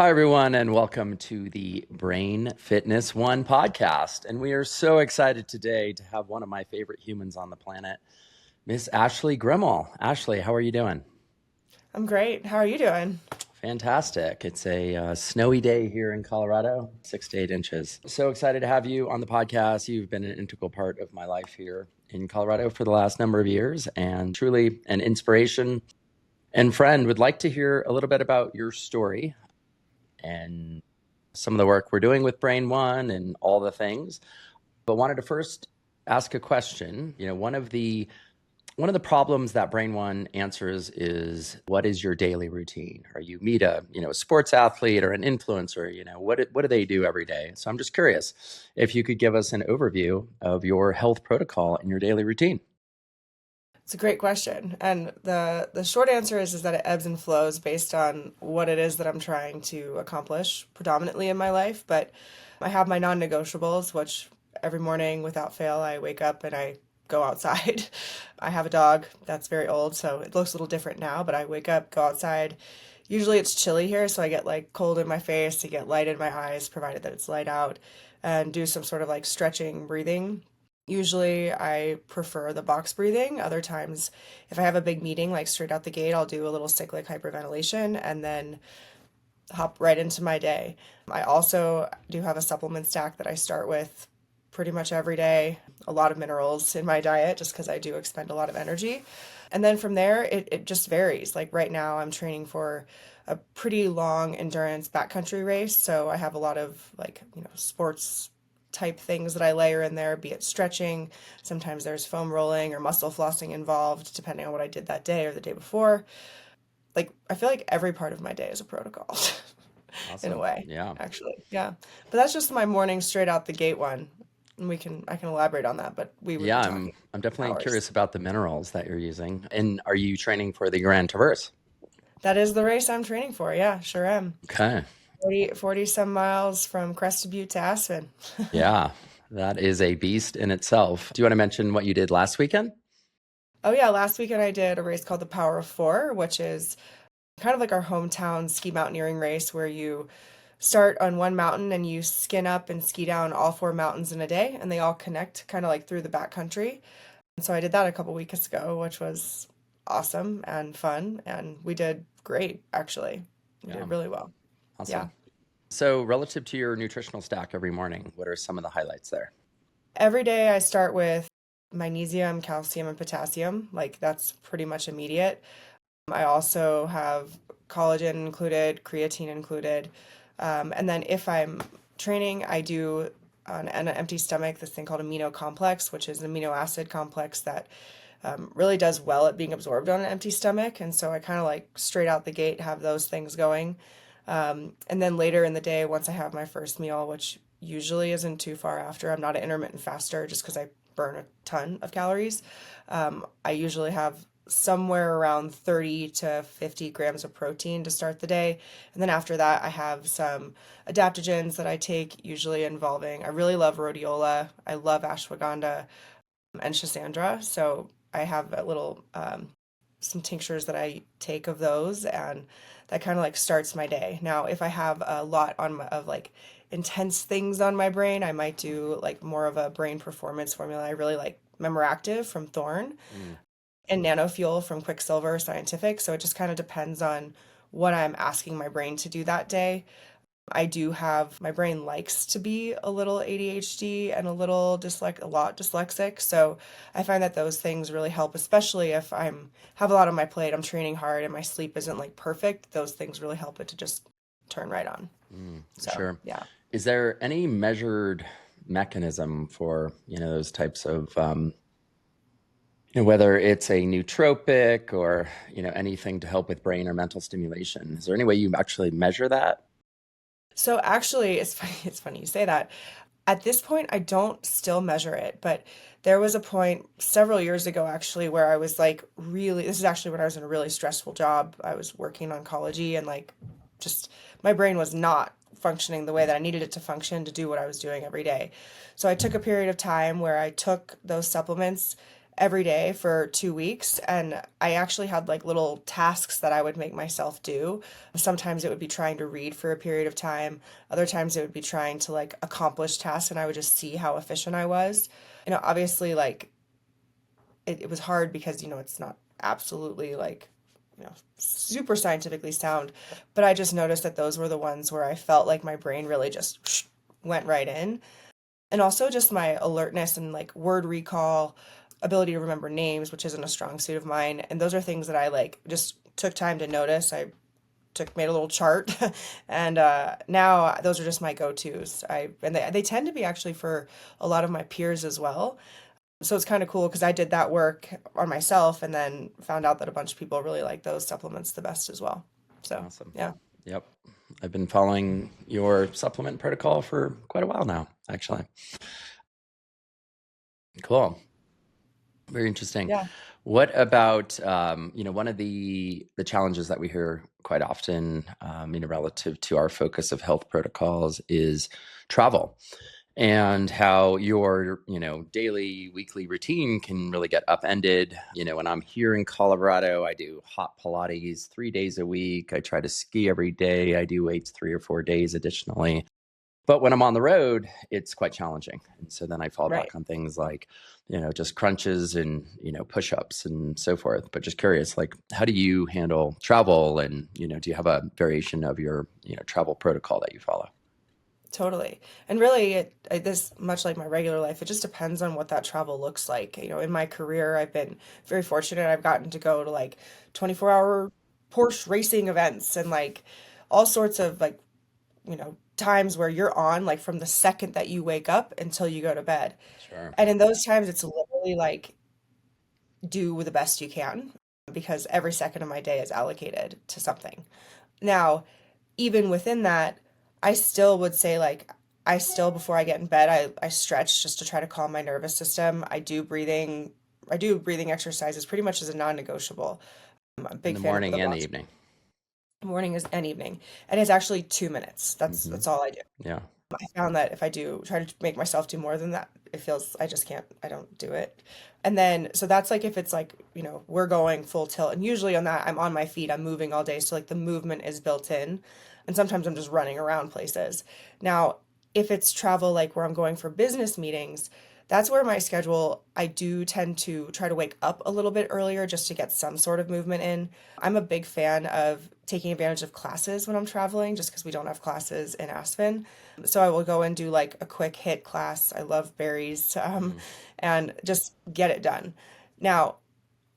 Hi, everyone, and welcome to the Brain Fitness One podcast. And we are so excited today to have one of my favorite humans on the planet, Miss Ashley Grimmel. Ashley, how are you doing? I'm great. How are you doing? Fantastic. It's a snowy day here in Colorado, 6 to 8 inches. So excited to have you on the podcast. You've been an integral part of my life here in Colorado for the last number of years and truly an inspiration and friend. Would like to hear a little bit about your story and some of the work we're doing with Brain One and all the things. But wanted to first ask a question. One of the problems that Brain One answers is, what is your daily routine? Or you meet a sports athlete or an influencer, what do they do every day? So I'm just curious if you could give us an overview of your health protocol and your daily routine. It's a great question. And the short answer is that it ebbs and flows based on what it is that I'm trying to accomplish predominantly in my life. But I have my non-negotiables, which every morning without fail, I wake up and I go outside. I have a dog that's very old, so it looks a little different now, but I wake up, go outside. Usually it's chilly here, so I get like cold in my face, to get light in my eyes, provided that it's light out, and do some sort of like stretching, breathing. Usually I prefer the box breathing. Other times, if I have a big meeting, like straight out the gate, I'll do a little cyclic hyperventilation and then hop right into my day. I also do have a supplement stack that I start with pretty much every day, a lot of minerals in my diet just because I do expend a lot of energy. And then from there, it just varies. Like right now, I'm training for a pretty long endurance backcountry race. So I have a lot of sports type things that I layer in there, be it stretching. Sometimes there's foam rolling or muscle flossing involved, depending on what I did that day or the day before. Like, I feel like every part of my day is a protocol in a Awesome. way, Yeah. actually. Yeah. But that's just my morning straight out the gate one. And I can elaborate on that, but we would Yeah, be I'm talking I'm definitely hours. curious about the minerals that you're using. And are you training for the Grand Traverse? That is the race I'm training for. Yeah, sure am. Okay. 40 some miles from Crested Butte to Aspen. Yeah, that is a beast in itself. Do you want to mention what you did last weekend? Oh yeah, last weekend I did a race called the Power of Four, which is kind of like our hometown ski mountaineering race where you start on one mountain and you skin up and ski down all four mountains in a day, and they all connect kind of like through the backcountry. And so I did that a couple weeks ago, which was awesome and fun, and we did great, actually. We Yeah, did really well. Yeah. awesome. So, relative to your nutritional stack every morning, what are some of the highlights there? Every day I start with magnesium, calcium, and potassium. Like that's pretty much immediate. I also have collagen included, creatine included. And then if I'm training, I do on an empty stomach this thing called amino complex, which is an amino acid complex that really does well at being absorbed on an empty stomach. And so I kind of like straight out the gate have those things going. And then later in the day, once I have my first meal, which usually isn't too far after, I'm not an intermittent faster just because I burn a ton of calories. I usually have somewhere around 30 to 50 grams of protein to start the day. And then after that, I have some adaptogens that I take, usually involving, I really love rhodiola, I love ashwagandha and schisandra. So I have a little, some tinctures that I take of those, and that kind of like starts my day. Now, if I have a lot of like intense things on my brain, I might do like more of a brain performance formula. I really like Memoractive from Thoryn Mm, and Nanofuel from Quicksilver Scientific. So it just kind of depends on what I'm asking my brain to do that day. I do have my brain likes to be a little ADHD and a lot dyslexic. So I find that those things really help, especially if I'm have a lot on my plate, I'm training hard and my sleep isn't like perfect. Those things really help it to just turn right on. So sure. yeah. Is there any measured mechanism for, those types of, whether it's a nootropic or, anything to help with brain or mental stimulation? Is there any way you actually measure that? So actually, it's funny, it's funny you say that. At this point, I don't still measure it, but there was a point several years ago actually where I was like really, this is actually when I was in a really stressful job. I was working in oncology and like just my brain was not functioning the way that I needed it to function to do what I was doing every day. So I took a period of time where I took those supplements every day for 2 weeks. And I actually had like little tasks that I would make myself do. Sometimes it would be trying to read for a period of time. Other times it would be trying to like accomplish tasks, and I would just see how efficient I was. Obviously, like it was hard because, it's not absolutely like, super scientifically sound, but I just noticed that those were the ones where I felt like my brain really just went right in. And also just my alertness and like word recall, ability to remember names, which isn't a strong suit of mine. And those are things that I like just took time to notice. I took made a little chart, and now those are just my go-tos. And they tend to be actually for a lot of my peers as well. So it's kind of cool because I did that work on myself and then found out that a bunch of people really like those supplements the best as well. So Awesome. yeah. Yep. I've been following your supplement protocol for quite a while now, actually. Cool. Very interesting. Yeah. What about, one of the challenges that we hear quite often, relative to our focus of health protocols is travel, and how your, daily, weekly routine can really get upended. When I'm here in Colorado, I do hot Pilates 3 days a week. I try to ski every day. I do weights 3 or 4 days additionally. But when I'm on the road, it's quite challenging. And so then I fall Right. back on things like, just crunches and, push-ups and so forth. But just curious, like, how do you handle travel? And, do you have a variation of your, travel protocol that you follow? Totally. And really, this much like my regular life, it just depends on what that travel looks like. In my career, I've been very fortunate. I've gotten to go to like 24-hour Porsche racing events and like all sorts of like, times where you're on like from the second that you wake up until you go to bed. Sure. And in those times, it's literally like do the best you can because every second of my day is allocated to something. Now, even within that, I still would say like I still before I get in bed, I stretch just to try to calm my nervous system. I do breathing exercises pretty much as a non-negotiable. I'm a In big the fan of the morning and the blocks evening. morning is and evening. And it's actually 2 minutes. That's Hmm. that's all I do. Yeah. I found that if I do try to make myself do more than that, it feels I just can't, I don't do it. And then, so that's like if it's like, we're going full tilt. And usually on that, I'm on my feet, I'm moving all day. So like the movement is built in. And sometimes I'm just running around places. Now, if it's travel like where I'm going for business meetings, that's where my schedule, I do tend to try to wake up a little bit earlier just to get some sort of movement in. I'm a big fan of taking advantage of classes when I'm traveling, just because we don't have classes in Aspen. So I will go and do like a quick hit class. I love berries, Mm. and just get it done. Now,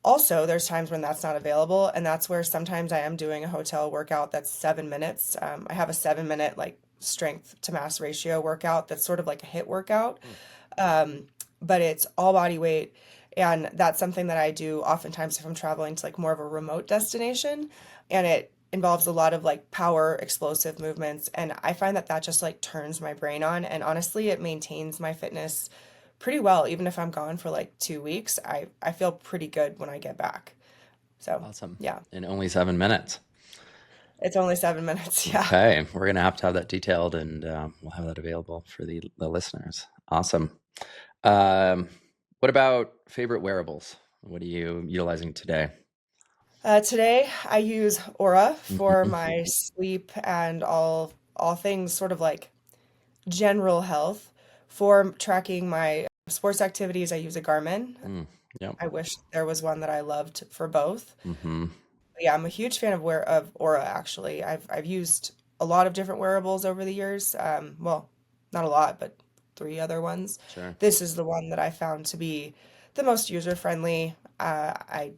also, there's times when that's not available, and that's where sometimes I am doing a hotel workout that's 7 minutes. I have a 7 minute like strength to mass ratio workout that's sort of like a hit workout, Mm. but it's all body weight. And that's something that I do oftentimes if I'm traveling to like more of a remote destination. And it involves a lot of like power, explosive movements. And I find that that just like turns my brain on. And honestly, it maintains my fitness pretty well. Even if I'm gone for like 2 weeks, I feel pretty good when I get back. So Awesome. yeah, In only 7 minutes. it's only 7 minutes. Yeah. Okay. We're going to have that detailed, and we'll have that available for the listeners. Awesome. Um, what about favorite wearables? What are you utilizing today? Today I use Aura for Hmm. my sleep and all things sort of like general health. For tracking my sports activities, I use a Garmin. Mm. Yep. I wish there was one that I loved for both. Hmm. But yeah, I'm a huge fan of Aura actually. I've used a lot of different wearables over the years. Well, not a lot, but three other ones. Sure. This is the one that I found to be the most user friendly. I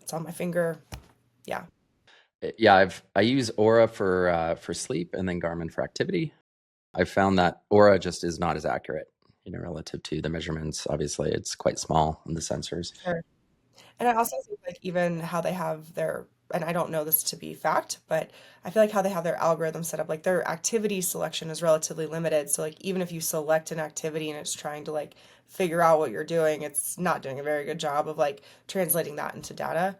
It's on my finger. Yeah. Yeah, I use Aura for sleep, and then Garmin for activity. I've found that Aura just is not as accurate, relative to the measurements. Obviously, it's quite small in the sensors. Sure. And I also think like even how they have their, and I don't know this to be fact, but I feel like how they have their algorithm set up, like their activity selection is relatively limited. So like even if you select an activity and it's trying to like figure out what you're doing, it's not doing a very good job of like translating that into data.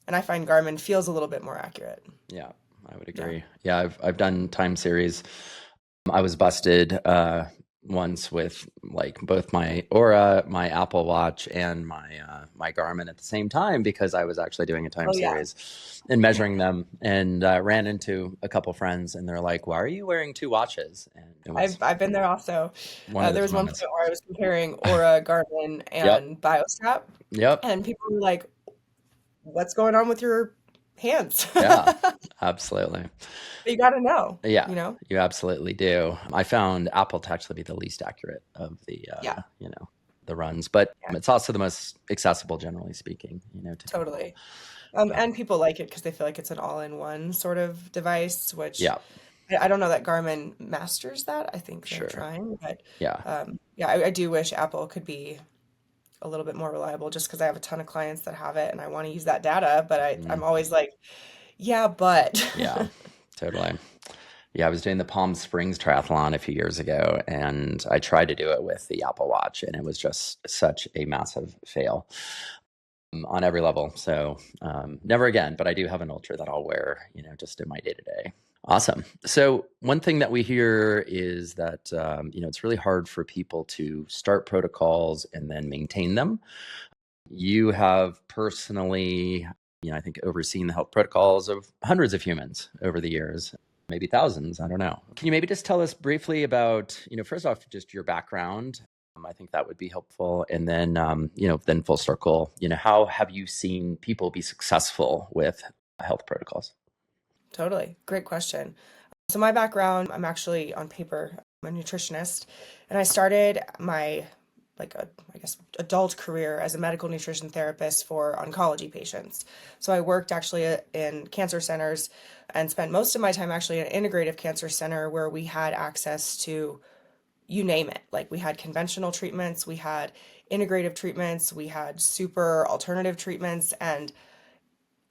And I find Garmin feels a little bit more accurate. Yeah, I would Yeah. agree. Yeah, I've done time series. I was busted once with like both my Aura, my Apple Watch, and my Garmin at the same time because I was actually doing a time Oh yeah. series and measuring them, and ran into a couple friends, and they're like, "Why are you wearing two watches?" And it was I've been there also. one of There those was one point moments. where I was comparing Aura, Garmin, Yep. and Biostrap, Yep. and people were like, "What's going on with your hands?" Yeah. Absolutely. You got to know, Yeah, you know? you absolutely do. I found Apple to actually be the least accurate of the, Yeah, the runs, but yeah, it's also the most accessible, generally speaking, to people. totally. And people like it because they feel like it's an all-in-one sort of device, which Yeah, I don't know that Garmin masters that. I think they're sure. trying, but Yeah. yeah, I do wish Apple could be a little bit more reliable just because I have a ton of clients that have it and I want to use that data, but Mm, I'm always like, yeah, but yeah, totally. Yeah, I was doing the Palm Springs triathlon a few years ago, and I tried to do it with the Apple Watch, and it was just such a massive fail on every level. So never again, but I do have an Ultra that I'll wear, just in my day to day. Awesome. So one thing that we hear is that, it's really hard for people to start protocols and then maintain them. You have personally, I think overseen the health protocols of hundreds of humans over the years, maybe thousands. I don't know. Can you maybe just tell us briefly about, first off, just your background? I think that would be helpful. And then, then full circle, how have you seen people be successful with health protocols? totally. Great question. So my background, I'm actually on paper, I'm a nutritionist, and I started my I guess adult career as a medical nutrition therapist for oncology patients. So I worked actually in cancer centers and spent most of my time actually at an integrative cancer center where we had access to you name it. Like we had conventional treatments, we had integrative treatments, we had super alternative treatments, and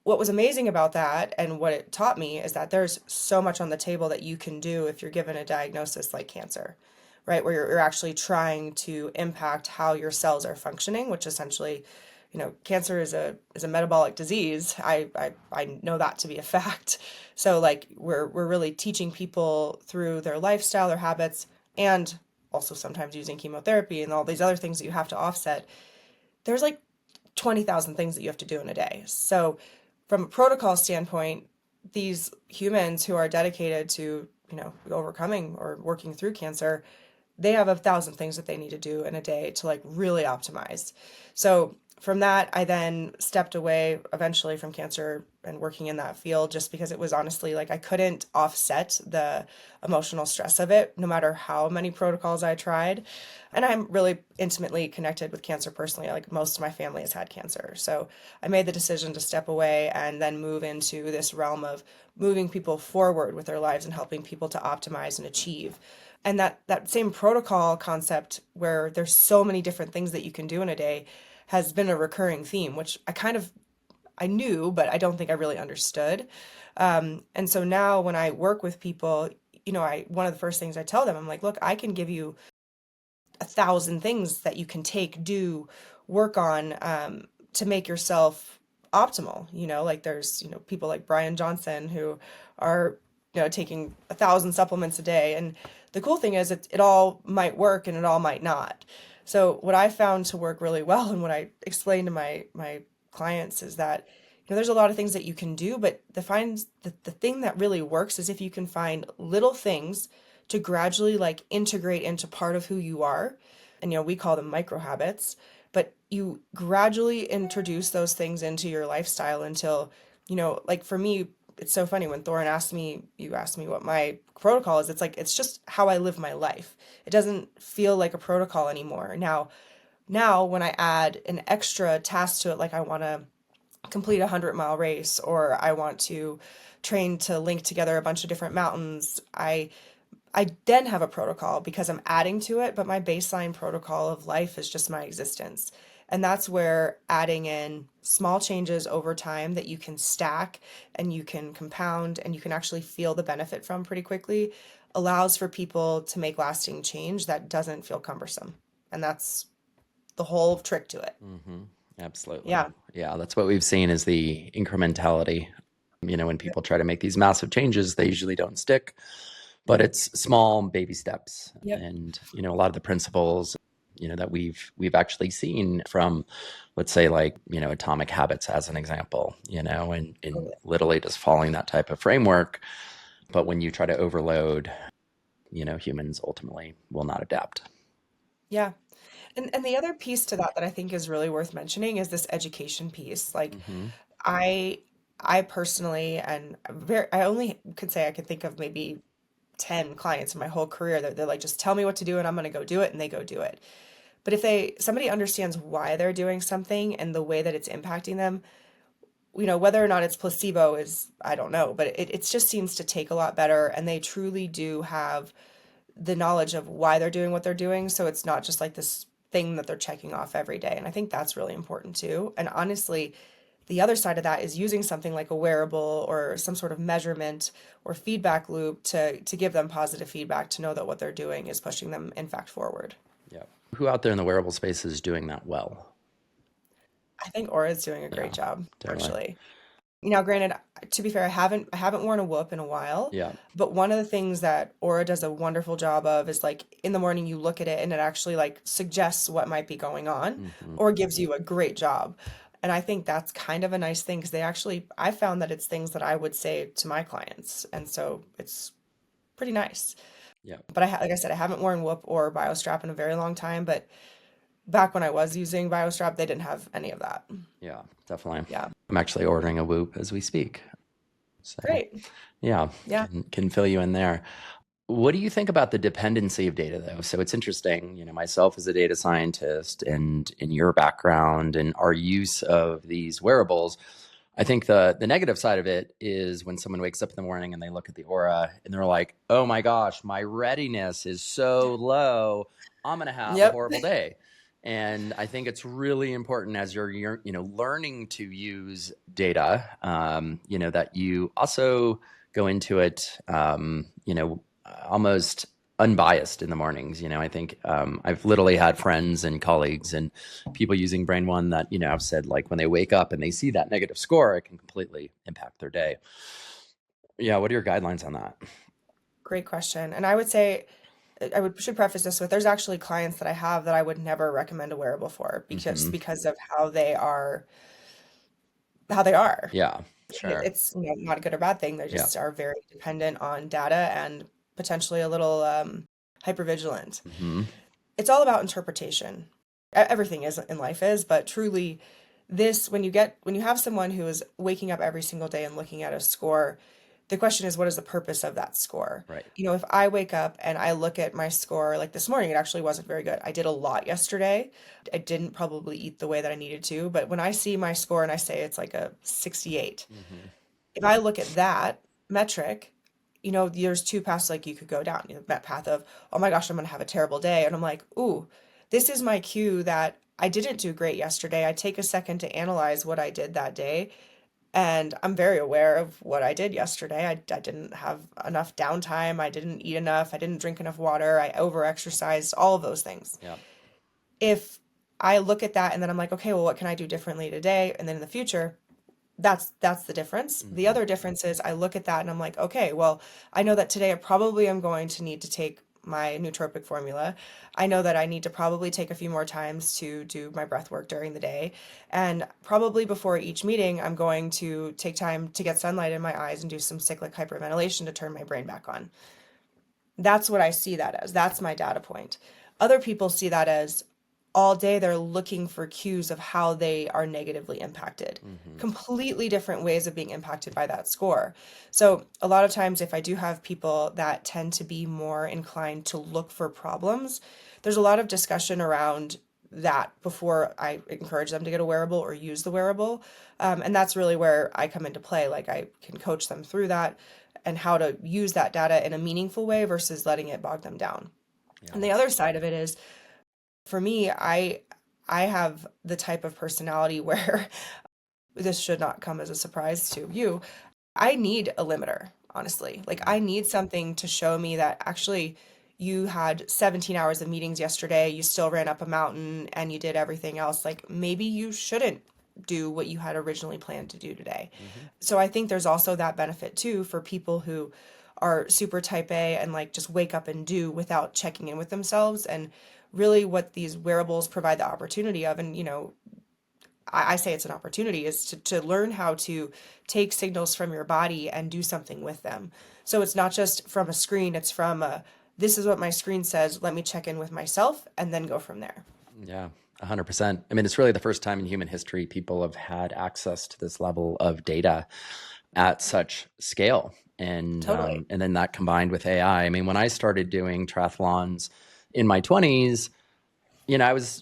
what was amazing about that and what it taught me is that there's so much on the table that you can do if you're given a diagnosis like cancer, right? Where you're actually trying to impact how your cells are functioning, which essentially, cancer is a metabolic disease. I know that to be a fact. So like we're really teaching people through their lifestyle, their habits, and also sometimes using chemotherapy and all these other things that you have to offset. There's like 20,000 things that you have to do in a day. So, from a protocol standpoint, these humans who are dedicated to, overcoming or working through cancer, they have 1,000 things that they need to do in a day to like really optimize. So from that, I then stepped away eventually from cancer and working in that field just because it was honestly like I couldn't offset the emotional stress of it, no matter how many protocols I tried. And I'm really intimately connected with cancer personally. Like most of my family has had cancer. So I made the decision to step away and then move into this realm of moving people forward with their lives and helping people to optimize and achieve. And that same protocol concept where there's so many different things that you can do in a day has been a recurring theme, which I knew, but I don't think I really understood. And so now when I work with people, I one of the first things I tell them, I'm like, look, I can give you 1,000 things that you can take, do, work on to make yourself optimal. Like there's people like Brian Johnson who are taking 1,000 supplements a day, and the cool thing is it all might work and it all might not. So what I found to work really well and what I explain to my clients is that there's a lot of things that you can do, but the thing that really works is if you can find little things to gradually like integrate into part of who you are. And we call them micro habits, but you gradually introduce those things into your lifestyle until, like for me, it's so funny when Thoryn you asked me what my protocol is. It's like, it's just how I live my life. It doesn't feel like a protocol anymore. Now when I add an extra task to it, like I want to complete a 100-mile race or I want to train to link together a bunch of different mountains, I then have a protocol because I'm adding to it, but my baseline protocol of life is just my existence. And that's where adding in small changes over time that you can stack and you can compound and you can actually feel the benefit from pretty quickly allows for people to make lasting change that doesn't feel cumbersome. And that's the whole trick to it. Hmm. Absolutely. Yeah. Yeah, that's what we've seen is the incrementality. When people try to make these massive changes, they usually don't stick. but it's small baby steps. Yep. And, a lot of the principles, that we've actually seen from, let's say, like, Atomic Habits as an example, and literally just following that type of framework. But when you try to overload, humans ultimately will not adapt. Yeah. And the other piece to that I think is really worth mentioning is this education piece. Like Mm-hmm. I I personally and I only could say I could think of maybe 10 clients in my whole career that they're like, just tell me what to do and I'm going to go do it, and they go do it. But if somebody understands why they're doing something and the way that it's impacting them, whether or not it's placebo is, I don't know, but it just seems to take a lot better, and they truly do have the knowledge of why they're doing what they're doing. So it's not just like this thing that they're checking off every day. And I think that's really important too. And honestly, the other side of that is using something like a wearable or some sort of measurement or feedback loop to give them positive feedback to know that what they're doing is pushing them, in fact, forward. Yeah. Who out there in the wearable space is doing that well? I think Aura is doing a Yeah, great job, totally. actually. Now, granted, to be fair, I haven't worn a Whoop in a while, Yeah. but one of the things that Aura does a wonderful job of is like in the morning you look at it and it actually like suggests what might be going on Mm-hmm. or gives you a great job. And I think that's kind of a nice thing because I found that it's things that I would say to my clients. And so it's pretty nice. Yeah. But like I said, I haven't worn Whoop or BioStrap in a very long time, but back when I was using BioStrap, they didn't have any of that. Yeah, definitely. Yeah. I'm actually ordering a Whoop as we speak. So Great. yeah, Yeah. can fill you in there. What do you think about the dependency of data, though? So it's interesting, myself as a data scientist and in your background and our use of these wearables. I think the negative side of it is when someone wakes up in the morning and they look at the Aura and they're like, "Oh my gosh, my readiness is so low. I'm going to have a Yep. horrible day." And I think it's really important as you're learning to use data, that you also go into it, almost unbiased in the mornings. I think I've literally had friends and colleagues and people using Brain One that, have said like when they wake up and they see that negative score, it can completely impact their day. Yeah. What are your guidelines on that? Great question. And I would say should preface this with there's actually clients that I have that I would never recommend a wearable for Mm-hmm. because of how they are. Yeah, And sure. it's not a good or bad thing. They Yeah. just are very dependent on data and potentially a little hypervigilant. Mm-hmm. It's all about interpretation. Everything is in life is, but truly this when you have someone who is waking up every single day and looking at a score, the question is what is the purpose of that score? Right. If I wake up and I look at my score, like this morning, it actually wasn't very good. I did a lot yesterday. I didn't probably eat the way that I needed to, but when I see my score and I say it's like a 68, Mm-hmm. if I look at that metric, there's two paths like you could go down. That path of, oh my gosh, I'm gonna have a terrible day. And I'm like, ooh, this is my cue that I didn't do great yesterday. I take a second to analyze what I did that day. And I'm very aware of what I did yesterday. I didn't have enough downtime. I didn't eat enough. I didn't drink enough water. I overexercised, all of those things. Yeah. If I look at that and then I'm like, okay, well, what can I do differently today? And then in the future, that's the difference. The Mm-hmm. other difference is I look at that and I'm like, okay, well, I know that today I probably am going to need to take my nootropic formula. I know that I need to probably take a few more times to do my breath work during the day. And probably before each meeting, I'm going to take time to get sunlight in my eyes and do some cyclic hyperventilation to turn my brain back on. That's what I see that as. That's my data point. Other people see that as all day they're looking for cues of how they are negatively impacted. Mm-hmm. Completely different ways of being impacted by that score. So, a lot of times, if I do have people that tend to be more inclined to look for problems, there's a lot of discussion around that before I encourage them to get a wearable or use the wearable. And that's really where I come into play. Like, I can coach them through that and how to use that data in a meaningful way versus letting it bog them down. Yeah. And the other side of it is for me, I have the type of personality where this should not come as a surprise to you. I need a limiter, honestly. Like Mm-hmm. I need something to show me that actually you had 17 hours of meetings yesterday, you still ran up a mountain and you did everything else. Like maybe you shouldn't do what you had originally planned to do today. Mm-hmm. So I think there's also that benefit too for people who are super type A and like just wake up and do without checking in with themselves. And really what these wearables provide the opportunity of, and I say it's an opportunity, is to learn how to take signals from your body and do something with them. So it's not just from a screen, it's from this is what my screen says, let me check in with myself and then go from there. Yeah, 100%. I mean, it's really the first time in human history people have had access to this level of data at such scale. Totally. And then that combined with AI. I mean, when I started doing triathlons in my 20s, I was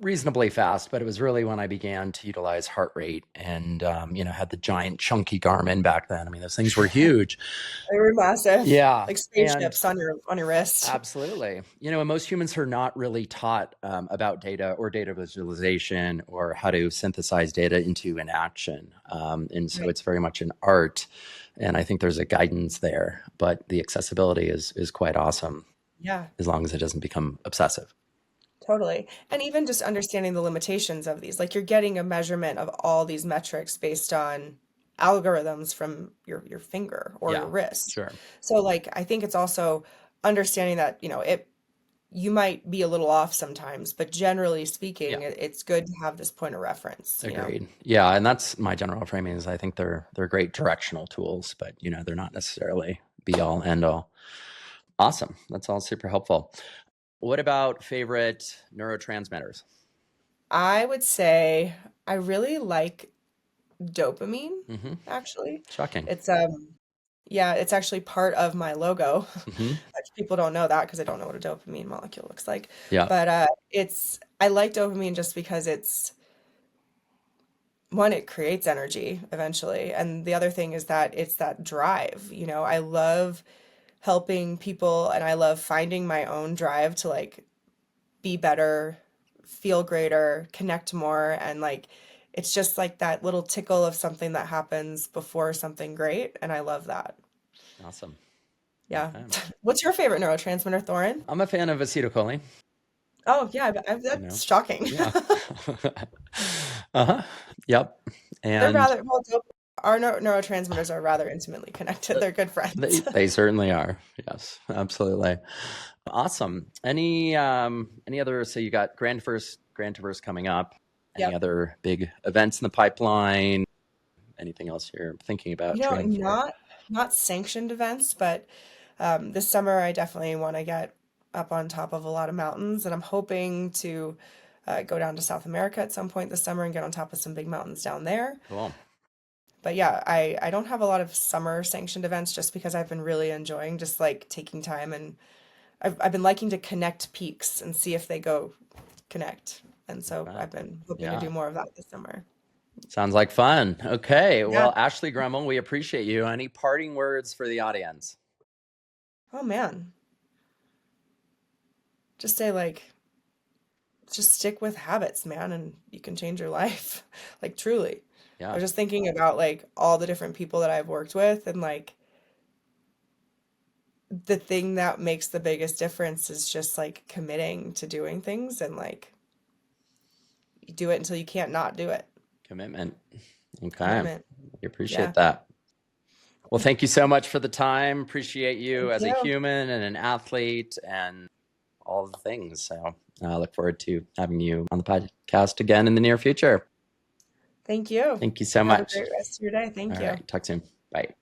reasonably fast, but it was really when I began to utilize heart rate and, had the giant chunky Garmin back then. I mean, those things were huge. They were massive, Yeah. like And spaceships on your wrist. absolutely. And most humans are not really taught about data or data visualization or how to synthesize data into an action. And so Right. it's very much an art. And I think there's a guidance there, but the accessibility is quite awesome Yeah, as long as it doesn't become obsessive. totally. And even just understanding the limitations of these, like you're getting a measurement of all these metrics based on algorithms from your finger or your Yeah, wrist. sure. So like I think it's also understanding that, you might be a little off sometimes, but generally Yeah, speaking, it's good to have this point of reference. agreed. Yeah, and that's my general framing is I think they're great directional tools, but they're not necessarily be all end all. Awesome. That's all super helpful. What about favorite neurotransmitters? I would say I really like dopamine, Hmm. actually. Shocking. It's yeah, it's actually part of my logo. Hmm. People don't know that because they don't know what a dopamine molecule looks like. Yeah. But I like dopamine just because it's one, it creates energy eventually. And the other thing is that it's that drive. I love helping people and I love finding my own drive to like be better, feel greater, connect more. And like, it's just like that little tickle of something that happens before something great. And I love that. Awesome. Yeah. Okay. What's your favorite neurotransmitter, Thorin? I'm a fan of acetylcholine, Oh, yeah, you know. that's shocking. Yeah. Uh-huh. Yep. They're And rather, well, our neurotransmitters are rather intimately connected. They're good they friends. they certainly are. Yes, absolutely. Awesome. Any other, so you got Grandiverse coming up. Any Yep. other big events in the pipeline? Anything else you're thinking about training for? Not sanctioned events, but this summer I definitely want to get up on top of a lot of mountains, and I'm hoping to go down to South America at some point this summer and get on top of some big mountains down there. Cool. But yeah, I don't have a lot of summer sanctioned events just because I've been really enjoying just like taking time, and I've been liking to connect peaks and see if they go connect. And so Okay. I've been hoping to Yeah. do more of that this summer. Sounds like fun. Okay. Yeah. Well, Ashley Grimmel, we appreciate you. Any parting words for the audience? Oh man. Just say like just stick with habits, man, and you can change your life. Like truly. I Yeah. was just thinking about like all the different people that I've worked with and like the thing that makes the biggest difference is just like committing to doing things and like you do it until you can't not do it. Commitment. Okay. Commitment. We appreciate Yeah. that. Well, thank you so much for the time. Appreciate you Thank as a you. human and an athlete and all the things. So I look forward to having you on the podcast again in the near future. Thank you. Thank you so Have a much. great rest of your day. All Thank you. right. Talk soon. Bye.